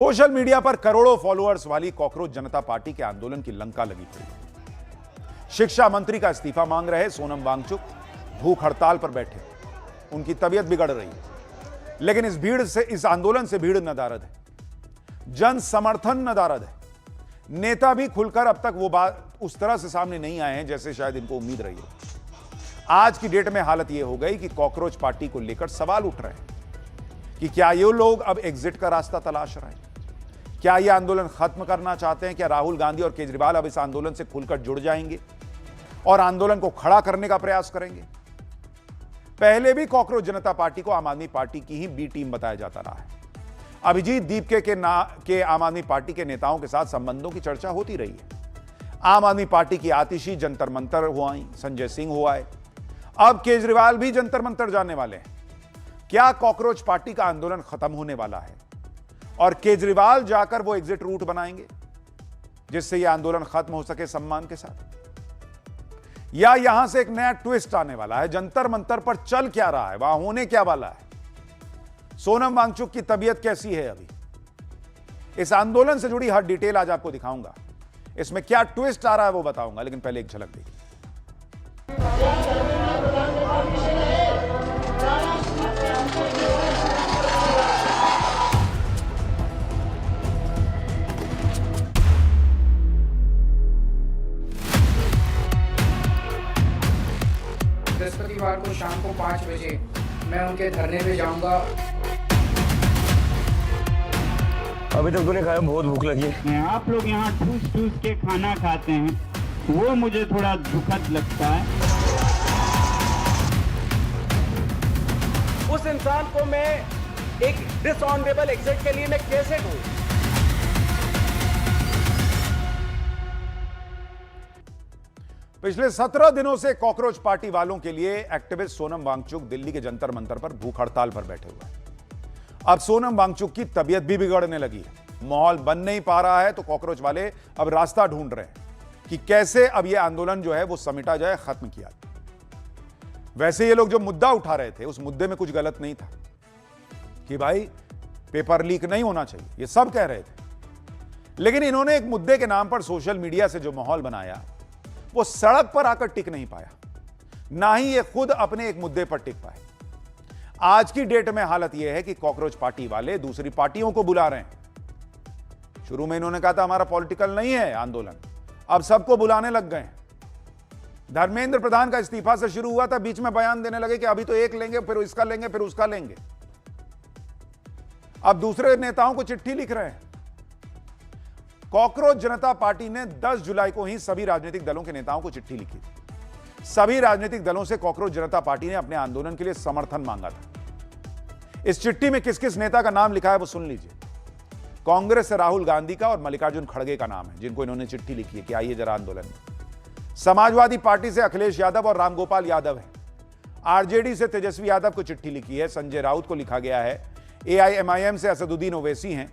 Social media पर करोड़ों followers वाली कॉकरोच जनता पार्टी के आंदोलन की लंका लगी पड़ी। शिक्षा मंत्री का इस्तीफा मांग रहे सोनम वांगचुक भूख हड़ताल पर बैठे, उनकी तबीयत बिगड़ रही है। लेकिन इस आंदोलन से भीड़ नदारद है, जन समर्थन नदारद है। नेता भी खुलकर अब तक वो बात उस तरह से सामने नहीं आए हैं जैसे शायद इनको उम्मीद रही हो। आज की डेट में हालत यह हो गई कि कॉकरोच पार्टी को लेकर सवाल उठ रहे हैं कि क्या ये लोग अब एग्जिट का रास्ता तलाश रहे हैं, क्या यह आंदोलन खत्म करना चाहते हैं, क्या राहुल गांधी और केजरीवाल अब इस आंदोलन से खुलकर जुड़ जाएंगे और आंदोलन को खड़ा करने का प्रयास करेंगे। पहले भी कॉकरोच जनता पार्टी को आम आदमी पार्टी की ही बी टीम बताया जाता रहा है। अभिजीत दीपके के आम आदमी पार्टी के नेताओं के साथ संबंधों की चर्चा होती रही है। आम आदमी पार्टी की आतिशी जंतर मंतर हुआ, संजय सिंह हुआ है, अब केजरीवाल भी जंतर मंतर जाने वाले हैं। क्या कॉकरोच पार्टी का आंदोलन खत्म होने वाला है और केजरीवाल जाकर वो एग्जिट रूट बनाएंगे जिससे यह आंदोलन खत्म हो सके सम्मान के साथ, या यहां से एक नया ट्विस्ट आने वाला है? जंतर मंतर पर चल क्या रहा है, वहां होने क्या वाला है? सोनम वांगचुक की तबीयत कैसी है अभी? इस आंदोलन से जुड़ी हर डिटेल आज आपको दिखाऊंगा। इसमें क्या ट्विस्ट आ रहा है वो बताऊंगा, लेकिन पहले एक झलक देखिए। 10 को शाम को 5 बजे मैं उनके धरने पे जाऊंगा। अभी तक तूने खाया? बहुत भूख लगी है। आप लोग यहाँ ठूस ठूस के खाना खाते हैं, वो मुझे थोड़ा दुखद लगता है। उस इंसान को मैं एक डिसऑनरेबल एग्जिट के लिए मैं कैसे दूं? पिछले 17 दिनों से कॉकरोच पार्टी वालों के लिए एक्टिविस्ट सोनम वांगचुक दिल्ली के जंतर मंतर पर भूख हड़ताल पर बैठे हुए हैं। अब सोनम वांगचुक की तबीयत भी बिगड़ने लगी है, माहौल बन नहीं पा रहा है, तो कॉकरोच वाले अब रास्ता ढूंढ रहे हैं कि कैसे अब यह आंदोलन जो है वो समेटा जाए, खत्म किया जाए। वैसे ये लोग जो मुद्दा उठा रहे थे उस मुद्दे में कुछ गलत नहीं था कि भाई पेपर लीक नहीं होना चाहिए, ये सब कह रहे थे। लेकिन इन्होंने एक मुद्दे के नाम पर सोशल मीडिया से जो माहौल बनाया वो सड़क पर आकर टिक नहीं पाया, ना ही ये खुद अपने एक मुद्दे पर टिक पाए। आज की डेट में हालत यह है कि कॉकरोच पार्टी वाले दूसरी पार्टियों को बुला रहे हैं। शुरू में इन्होंने कहा था हमारा पॉलिटिकल नहीं है आंदोलन, अब सबको बुलाने लग गए। धर्मेंद्र प्रधान का इस्तीफा से शुरू हुआ था, बीच में बयान देने लगे कि अभी तो एक लेंगे, फिर इसका लेंगे, फिर उसका लेंगे। अब दूसरे नेताओं को चिट्ठी लिख रहे हैं। कॉकरोच जनता पार्टी ने 10 जुलाई को ही सभी राजनीतिक दलों के नेताओं को चिट्ठी लिखी थी। सभी राजनीतिक दलों से कॉकरोच जनता पार्टी ने अपने आंदोलन के लिए समर्थन मांगा था। इस चिट्ठी में किस किस नेता का नाम लिखा है वो सुन लीजिए। कांग्रेस से राहुल गांधी का और मल्लिकार्जुन खड़गे का नाम है, जिनको इन्होंने चिट्ठी लिखी है कि आइए जरा आंदोलन में। समाजवादी पार्टी से अखिलेश यादव और रामगोपाल यादव है। आरजेडी से तेजस्वी यादव को चिट्ठी लिखी है, संजय राउत को लिखा गया है। एआईएमआईएम से असदुद्दीन ओवैसी हैं,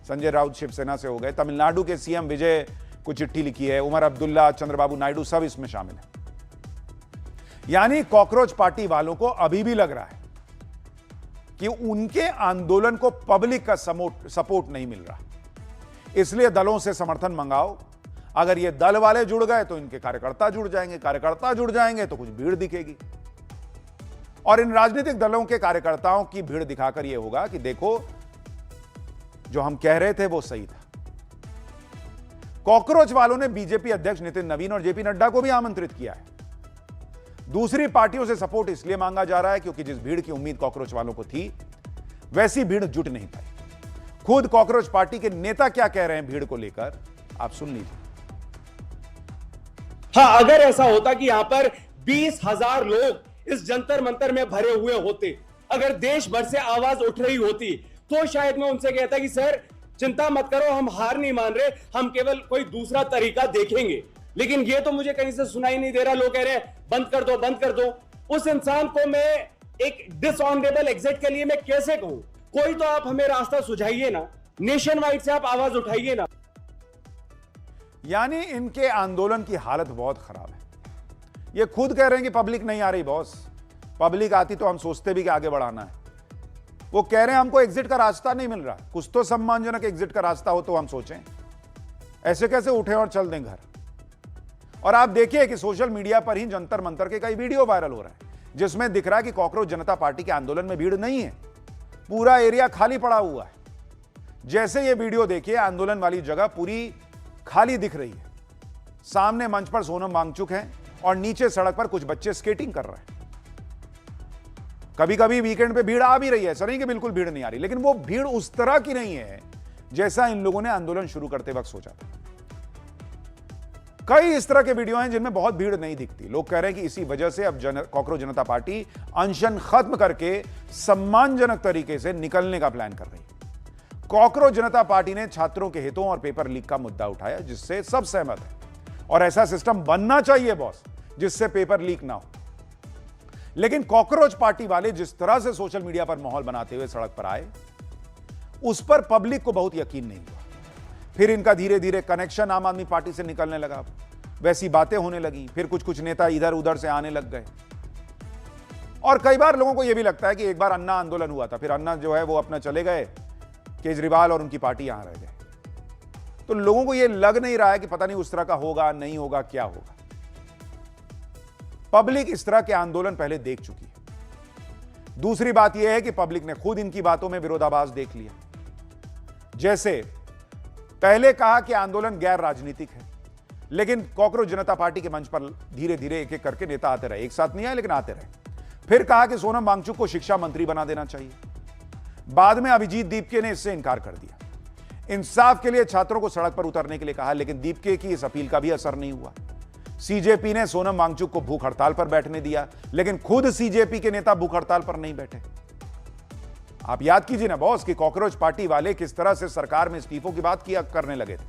संजय राउत शिवसेना से हो गए। तमिलनाडु के सीएम विजय को चिट्ठी लिखी है, उमर अब्दुल्ला, चंद्रबाबू नायडू सब इसमें शामिल हैं। यानी कॉकरोच पार्टी वालों को अभी भी लग रहा है कि उनके आंदोलन को पब्लिक का सपोर्ट नहीं मिल रहा, इसलिए दलों से समर्थन मंगाओ। अगर ये दल वाले जुड़ गए तो इनके कार्यकर्ता जुड़ जाएंगे, कार्यकर्ता जुड़ जाएंगे तो कुछ भीड़ दिखेगी, और इन राजनीतिक दलों के कार्यकर्ताओं की भीड़ दिखाकर यह होगा कि देखो जो हम कह रहे थे वो सही था। कॉकरोच वालों ने बीजेपी अध्यक्ष नितिन नवीन और जेपी नड्डा को भी आमंत्रित किया है। दूसरी पार्टियों से सपोर्ट इसलिए मांगा जा रहा है क्योंकि जिस भीड़ की उम्मीद कॉकरोच वालों को थी वैसी भीड़ जुट नहीं पाई। खुद कॉकरोच पार्टी के नेता क्या कह रहे हैं भीड़ को लेकर, आप सुन लीजिए। हाँ, अगर ऐसा होता कि यहां पर 20,000 लोग इस जंतर मंतर में भरे हुए होते, अगर देश भर से आवाज उठ रही होती, तो शायद मैं उनसे कहता कि सर चिंता मत करो, हम हार नहीं मान रहे, हम केवल कोई दूसरा तरीका देखेंगे। लेकिन ये तो मुझे कहीं से सुनाई नहीं दे रहा। लोग कह रहे हैं बंद कर दो, बंद कर दो। उस इंसान को मैं एक डिसऑनरेबल एग्जिट के लिए मैं कैसे कहूं? कोई तो आप हमें रास्ता सुझाइए ना, नेशन वाइड से आप आवाज उठाइए ना। यानी इनके आंदोलन की हालत बहुत खराब है। ये खुद कह रहे हैं कि पब्लिक नहीं आ रही बॉस, पब्लिक आती तो हम सोचते भी कि आगे बढ़ाना है। वो कह रहे हैं हमको एग्जिट का रास्ता नहीं मिल रहा। कुछ तो सम्मानजनक एग्जिट का रास्ता हो तो हम सोचें, ऐसे कैसे उठे और चल दें घर। और आप देखिए कि सोशल मीडिया पर ही जंतर मंतर के कई वीडियो वायरल हो रहे हैं जिसमें दिख रहा है कि कॉकरोच जनता पार्टी के आंदोलन में भीड़ नहीं है, पूरा एरिया खाली पड़ा हुआ है। जैसे ये वीडियो देखिए, आंदोलन वाली जगह पूरी खाली दिख रही है। सामने मंच पर सोनम वांगचुक हैं और नीचे सड़क पर कुछ बच्चे स्केटिंग कर रहे हैं। कभी कभी वीकेंड पे भीड़ आ भी रही है, ऐसा नहीं कि बिल्कुल भीड़ नहीं आ रही, लेकिन वो भीड़ उस तरह की नहीं है जैसा इन लोगों ने आंदोलन शुरू करते वक्त सोचा था। कई इस तरह के वीडियो हैं जिनमें बहुत भीड़ नहीं दिखती। लोग कह रहे हैं कि इसी वजह से अब कॉकरोच जनता पार्टी अनशन खत्म करके सम्मानजनक तरीके से निकलने का प्लान कर रही है। कॉकरोच जनता पार्टी ने छात्रों के हितों और पेपर लीक का मुद्दा उठाया जिससे सब सहमत है, और ऐसा सिस्टम बनना चाहिए बॉस जिससे पेपर लीक ना हो। लेकिन कॉकरोच पार्टी वाले जिस तरह से सोशल मीडिया पर माहौल बनाते हुए सड़क पर आए, उस पर पब्लिक को बहुत यकीन नहीं हुआ। फिर इनका धीरे धीरे कनेक्शन आम आदमी पार्टी से निकलने लगा, वैसी बातें होने लगी। फिर कुछ कुछ नेता इधर उधर से आने लग गए, और कई बार लोगों को यह भी लगता है कि एक बार अन्ना आंदोलन हुआ था, फिर अन्ना जो है वो अपना चले गए, केजरीवाल और उनकी पार्टी यहां रह गए। तो लोगों को यह लग नहीं रहा है कि पता नहीं उस तरह का होगा, नहीं होगा, क्या होगा। पब्लिक इस तरह के आंदोलन पहले देख चुकी है। दूसरी बात यह है कि पब्लिक ने खुद इनकी बातों में विरोधाभास देख लिया। जैसे पहले कहा कि आंदोलन गैर राजनीतिक है, लेकिन कॉकरोच जनता पार्टी के मंच पर धीरे धीरे एक एक करके नेता आते रहे, एक साथ नहीं आए लेकिन आते रहे। फिर कहा कि सोनम वांगचुक को शिक्षा मंत्री बना देना चाहिए। बाद में अभिजीत दीपके ने इससे इनकार कर दिया। इंसाफ के लिए छात्रों को सड़क पर उतरने के लिए कहा, लेकिन दीपके की इस अपील का भी असर नहीं हुआ। सीजेपी ने सोनम वांगचुक को भूख हड़ताल पर बैठने दिया, लेकिन खुद सीजेपी के नेता भूख हड़ताल पर नहीं बैठे। आप याद कीजिए ना बॉस कि कॉकरोच पार्टी वाले किस तरह से सरकार में इस्तीफों की बात किया करने लगे थे।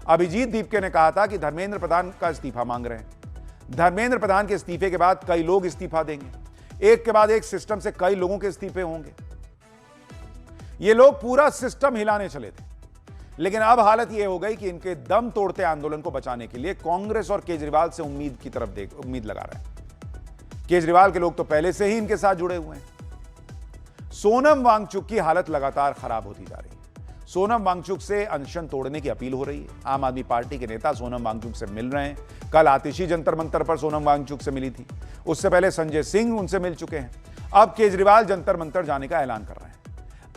अभिजीत दीपके ने कहा था कि धर्मेंद्र प्रधान का इस्तीफा मांग रहे हैं। धर्मेंद्र प्रधान के इस्तीफे के बाद कई लोग इस्तीफा देंगे, एक के बाद एक सिस्टम से कई लोगों के इस्तीफे होंगे। ये लोग पूरा सिस्टम हिलाने चले थे, लेकिन अब हालत यह हो गई कि इनके दम तोड़ते आंदोलन को बचाने के लिए कांग्रेस और केजरीवाल से उम्मीद लगा रहा है। केजरीवाल के लोग तो पहले से ही इनके साथ जुड़े हुए हैं। सोनम वांगचुक की हालत लगातार खराब होती जा रही है। सोनम वांगचुक से अनशन तोड़ने की अपील हो रही है। आम आदमी पार्टी के नेता सोनम वांगचुक से मिल रहे हैं। कल आतिशी जंतर मंतर पर सोनम वांगचुक से मिली थी, उससे पहले संजय सिंह उनसे मिल चुके हैं। अब केजरीवाल जंतर मंतर जाने का ऐलान कर रहे हैं।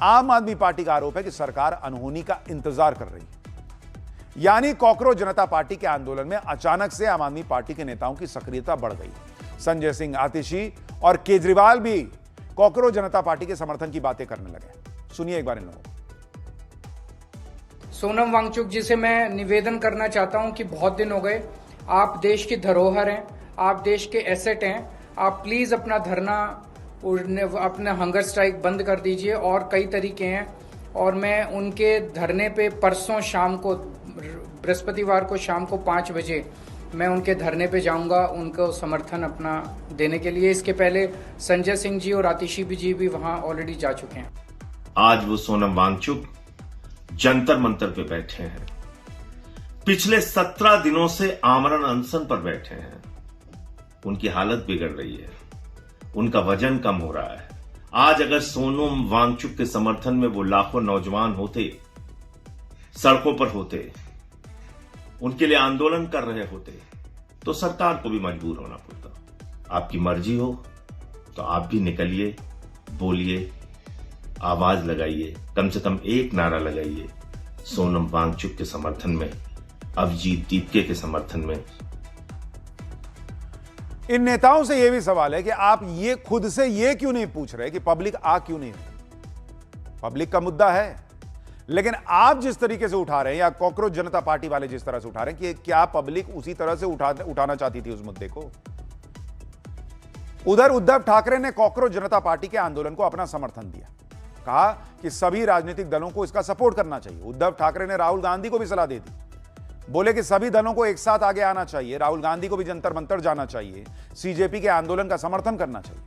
आम आदमी पार्टी का आरोप है कि सरकार अनहोनी का इंतजार कर रही है, यानी कॉकरोच जनता पार्टी के आंदोलन में अचानक से आम आदमी पार्टी के नेताओं की सक्रियता बढ़ गई। संजय सिंह, आतिशी और केजरीवाल भी कॉकरोच जनता पार्टी के समर्थन की बातें करने लगे। सुनिए एक बार इन लोगों को। सोनम वांगचुक जी से मैं निवेदन करना चाहता हूं कि बहुत दिन हो गए, आप देश की धरोहर हैं, आप देश के एसेट हैं, आप प्लीज अपना धरना, अपना हंगर स्ट्राइक बंद कर दीजिए। और कई तरीके हैं, और मैं उनके धरने पे परसों शाम को, बृहस्पतिवार को शाम को 5 बजे मैं उनके धरने पे जाऊंगा उनको समर्थन अपना देने के लिए। इसके पहले संजय सिंह जी और आतिशी जी भी वहां ऑलरेडी जा चुके हैं। आज वो सोनम वांगचुक जंतर मंतर पे बैठे हैं। पिछले 17 दिनों से आमरण अनशन पर बैठे हैं। उनकी हालत बिगड़ रही है, उनका वजन कम हो रहा है। आज अगर सोनम वांगचुक के समर्थन में वो लाखों नौजवान होते, सड़कों पर होते, उनके लिए आंदोलन कर रहे होते, तो सरकार को भी मजबूर होना पड़ता। आपकी मर्जी हो तो आप भी निकलिए, बोलिए, आवाज लगाइए, कम से कम एक नारा लगाइए सोनम वांगचुक के समर्थन में, अभिजीत दीपके के समर्थन में। इन नेताओं से यह भी सवाल है कि आप ये खुद से ये क्यों नहीं पूछ रहे कि पब्लिक आ क्यों नहीं रही। पब्लिक का मुद्दा है, लेकिन आप जिस तरीके से उठा रहे हैं, या कॉकरोच जनता पार्टी वाले जिस तरह से उठा रहे हैं, कि क्या पब्लिक उसी तरह से उठाना चाहती थी उस मुद्दे को। उधर उद्धव ठाकरे ने कॉकरोच जनता पार्टी के आंदोलन को अपना समर्थन दिया, कहा कि सभी राजनीतिक दलों को इसका सपोर्ट करना चाहिए। उद्धव ठाकरे ने राहुल गांधी को भी सलाह दे दी, बोले कि सभी दलों को एक साथ आगे आना चाहिए, राहुल गांधी को भी जंतर मंतर जाना चाहिए, सीजेपी के आंदोलन का समर्थन करना चाहिए।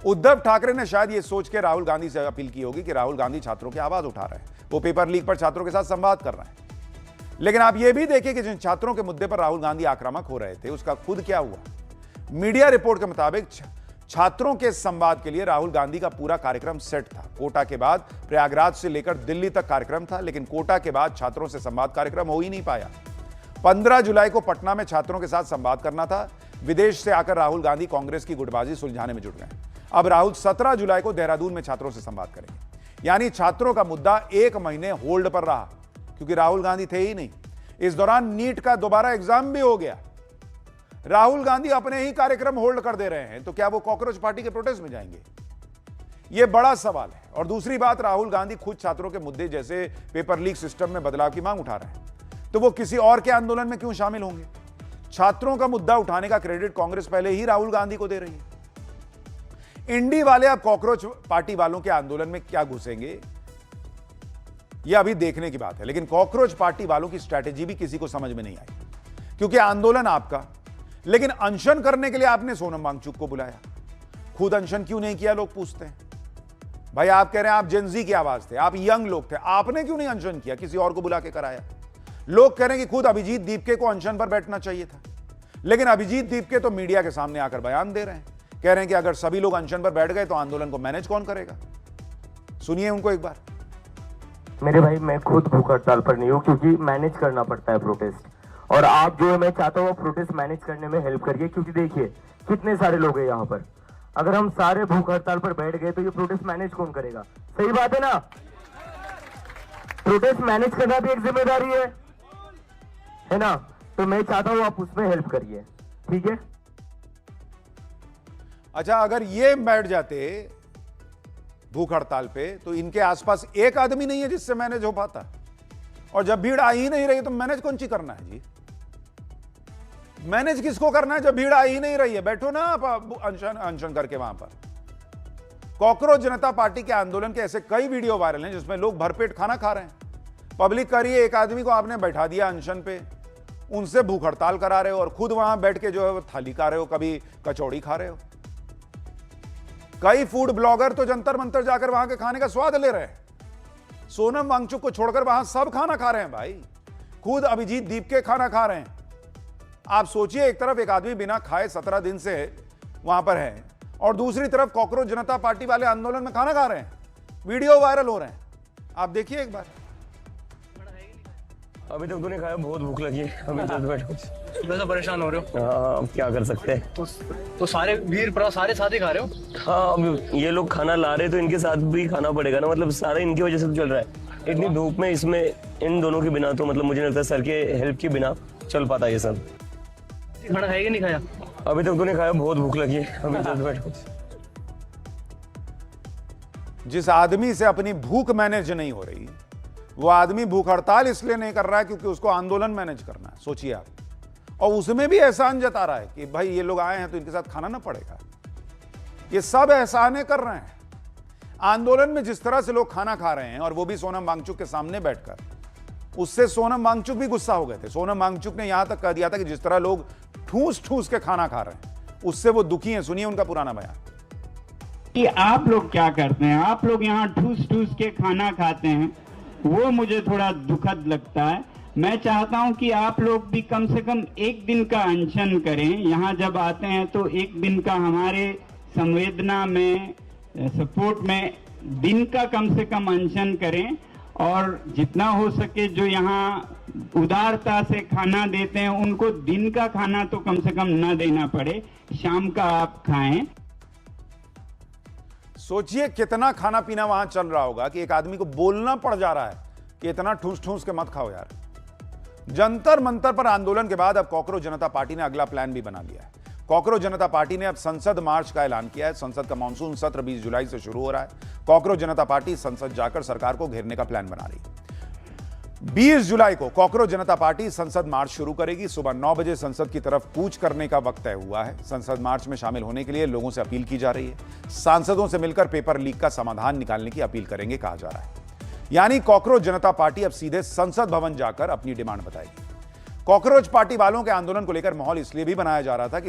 उद्धव ठाकरे ने शायद यह सोच के राहुल गांधी से अपील की होगी कि राहुल गांधी छात्रों की आवाज उठा रहे हैं, वो पेपर लीक पर छात्रों के साथ संवाद कर रहे हैं। लेकिन आप यह भी देखिए कि जिन छात्रों के मुद्दे पर राहुल गांधी आक्रामक हो रहे थे, उसका खुद क्या हुआ। मीडिया रिपोर्ट के मुताबिक छात्रों के संवाद के लिए राहुल गांधी का पूरा कार्यक्रम सेट था। कोटा के बाद प्रयागराज से लेकर दिल्ली तक कार्यक्रम था, लेकिन कोटा के बाद छात्रों से संवाद कार्यक्रम हो ही नहीं पाया। 15 जुलाई को पटना में छात्रों के साथ संवाद करना था। विदेश से आकर राहुल गांधी कांग्रेस की गुटबाजी सुलझाने में जुट गए। अब राहुल 17 जुलाई को देहरादून में छात्रों से संवाद करेंगे। यानी छात्रों का मुद्दा 1 महीने होल्ड पर रहा, क्योंकि राहुल गांधी थे ही नहीं। इस दौरान नीट का दोबारा एग्जाम भी हो गया। राहुल गांधी अपने ही कार्यक्रम होल्ड कर दे रहे हैं, तो क्या वो कॉकरोच पार्टी के प्रोटेस्ट में जाएंगे? यह बड़ा सवाल है। और दूसरी बात, राहुल गांधी खुद छात्रों के मुद्दे जैसे पेपर लीक सिस्टम में बदलाव की मांग उठा रहे हैं, तो वो किसी और के आंदोलन में क्यों शामिल होंगे? छात्रों का मुद्दा उठाने का क्रेडिट कांग्रेस पहले ही राहुल गांधी को दे रही है। इंडी वाले अब कॉकरोच पार्टी वालों के आंदोलन में क्या घुसेंगे, यह अभी देखने की बात है। लेकिन कॉकरोच पार्टी वालों की स्ट्रैटेजी भी किसी को समझ में नहीं आई, क्योंकि आंदोलन आपका, लेकिन अनशन करने के लिए आपने सोनम वांगचुक को बुलाया। खुद अनशन क्यों नहीं किया, लोग पूछते हैं। भाई आप कह रहे हैं आप जेनजी की आवाज थे, आप यंग लोग थे, आपने क्यों नहीं अनशन किया, किसी और को बुला के कराया? लोग कह रहे हैं कि खुद अभिजीत दीपके को अनशन पर बैठना चाहिए था, लेकिन अभिजीत दीपके तो मीडिया के सामने आकर बयान दे रहे हैं, कह रहे हैं कि अगर सभी लोग अनशन पर बैठ गए तो आंदोलन को मैनेज कौन करेगा? सुनिए उनको एक बार। मेरे भाई, मैं खुद भूख हड़ताल पर नहीं हूँ, क्योंकि मैनेज करना पड़ता है प्रोटेस्ट। और आप जो है, मैं चाहता हूँ प्रोटेस्ट मैनेज करने में हेल्प करिए, क्योंकि देखिए कितने सारे लोग हैं यहाँ पर। अगर हम सारे भूख हड़ताल पर बैठ गए तो ये प्रोटेस्ट मैनेज कौन करेगा? सही बात है ना? प्रोटेस्ट मैनेज करना भी एक जिम्मेदारी है ना? तो मैं चाहता हूँ आप उसमें हेल्प करिए, ठीक है? अच्छा, अगर ये बैठ जाते भूख हड़ताल पे तो इनके आसपास एक आदमी नहीं है जिससे मैनेज हो पाता, और जब भीड़ आ ही नहीं रही तो मैनेज कौन सी करना है जी? मैनेज किसको करना है जब भीड़ आ ही नहीं रही है? बैठो ना आप अनशन करके वहां पर। कॉकरोच जनता पार्टी के आंदोलन के ऐसे कई वीडियो वायरल हैं जिसमें लोग भरपेट खाना खा रहे हैं। पब्लिक कर रही है, एक आदमी को आपने बैठा दिया अनशन पे, उनसे भूख हड़ताल करा रहे हो और खुद वहां बैठ के जो है वो थाली खा रहे हो, कभी कचौड़ी खा रहे हो। कई फूड ब्लॉगर तो जंतर मंतर जाकर वहां के खाने का स्वाद ले रहे हैं। सोनम वांगचुक को छोड़कर वहां सब खाना खा रहे हैं भाई। खुद अभिजीत दीपके खाना खा रहे हैं। आप सोचिए, एक तरफ एक आदमी बिना खाए 17 दिन से वहां पर है, और दूसरी तरफ कॉकरोच जनता पार्टी वाले आंदोलन में खाना खा रहे हैं। वीडियो वायरल हो रहे हैं, आप देखिए एक बार। अभी तक तो नहीं खाया, बहुत भूख लगी है। अभी जल्द बैठो। सुबह से परेशान हो रहे हो? हाँ, अब क्या कर सकते हैं? तो सारे वीर भरा सारे साथ ही खा रहे हो? हाँ, अब ये लोग खाना ला रहे तो इनके साथ भी खाना पड़ेगा ना, मतलब सारा इनकी वजह से तो चल रहा है। इतनी धूप में इसमें इन दोनों के बिना तो मतलब मुझे लगता है सर के हेल्प के बिना चल पाता ये सब। खाना खाया कि नहीं खाया? अभी तक तो नहीं खाया, बहुत भूख लगी है। अभी जल्द बैठो। जिस आदमी से अपनी भूख मैनेज नहीं हो रही, वो आदमी भूख हड़ताल इसलिए नहीं कर रहा है क्योंकि उसको आंदोलन मैनेज करना है। सोचिए आप, और उसमें भी एहसान जता रहा है कि भाई ये लोग आए हैं तो इनके साथ खाना ना पड़ेगा। ये सब एहसाने कर रहे हैं। आंदोलन में जिस तरह से लोग खाना खा रहे हैं, और वो भी सोनम वांगचुक के सामने बैठकर, उससे सोनम वांगचुक भी गुस्सा हो गए थे। सोनम वांगचुक ने यहां तक कह दिया था कि जिस तरह लोग ठूस ठूस के खाना खा रहे हैं, उससे वो दुखी हैं। सुनिए उनका पुराना बयान। कि आप लोग क्या करते हैं, आप लोग यहाँ ठूस ठूस के खाना खाते हैं, वो मुझे थोड़ा दुखद लगता है। मैं चाहता हूं कि आप लोग भी कम से कम एक दिन का अनशन करें। यहाँ जब आते हैं तो एक दिन का हमारे संवेदना में, सपोर्ट में दिन का कम से कम अनशन करें, और जितना हो सके जो यहाँ उदारता से खाना देते हैं उनको दिन का खाना तो कम से कम न देना पड़े, शाम का आप खाएं। सोचिए कितना खाना पीना वहां चल रहा होगा कि एक आदमी को बोलना पड़ जा रहा है कि इतना ठूस ठूस के मत खाओ यार। जंतर मंतर पर आंदोलन के बाद अब कॉकरोच जनता पार्टी ने अगला प्लान भी बना लिया है। कॉकरोच जनता पार्टी ने अब संसद मार्च का ऐलान किया है। संसद का मानसून सत्र 20 जुलाई से शुरू हो रहा है। कॉकरोच जनता पार्टी संसद जाकर सरकार को घेरने का प्लान बना रही है। 20 जुलाई को कॉकरोच जनता पार्टी संसद मार्च शुरू करेगी। सुबह 9 बजे संसद की तरफ कूच करने का वक्त तय हुआ है। संसद मार्च में शामिल होने के लिए लोगों से अपील की जा रही है। सांसदों से मिलकर पेपर लीक का समाधान निकालने की अपील करेंगे, कहा जा रहा है। यानी कॉकरोच जनता पार्टी अब सीधे संसद भवन जाकर अपनी डिमांड बताएगी। कॉकरोच पार्टी वालों के आंदोलन को लेकर माहौल इसलिए भी बनाया जा रहा था कि